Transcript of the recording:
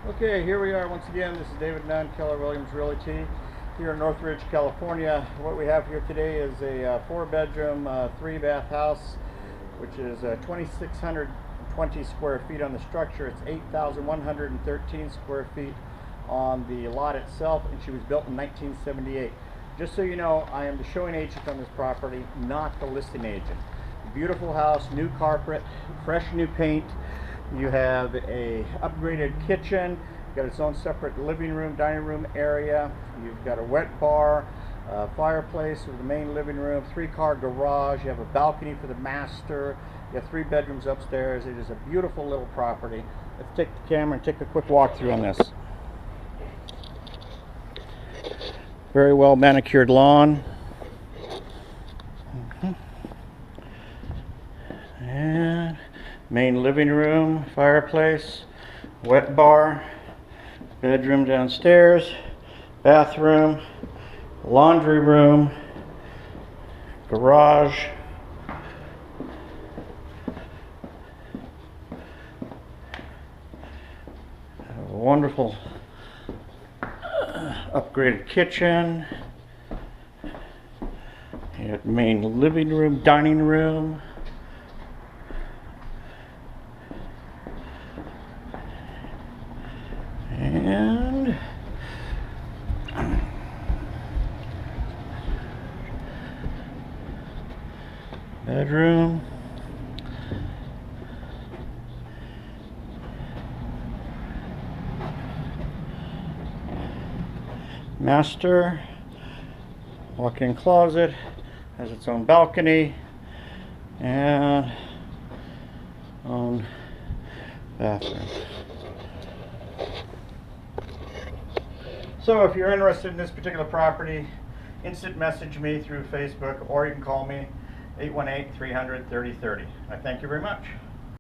Okay, here we are once again. This is David Nunn, Keller Williams Realty, here in Northridge, California. What we have here today is a 4-bedroom, 3-bath house, which is 2,620 square feet on the structure. It's 8,113 square feet on the lot itself, and she was built in 1978. Just so you know, I am the showing agent on this property, not the listing agent. Beautiful house, new carpet, fresh new paint. You have a upgraded kitchen. You've got its own separate living room, dining room area. You've got a wet bar, fireplace with the main living room, 3-car garage. You have a balcony for the master. You have 3 bedrooms upstairs. It is a beautiful little property. Let's take the camera and take a quick walkthrough on this. Very well manicured lawn. And main living room, fireplace, wet bar, bedroom downstairs, bathroom, laundry room, garage, a wonderful upgraded kitchen. You have main living room, dining room. And bedroom, master, walk-in closet, has its own balcony, and own bathroom. So if you're interested in this particular property, instant message me through Facebook, or you can call me 818-300-3030. I thank you very much.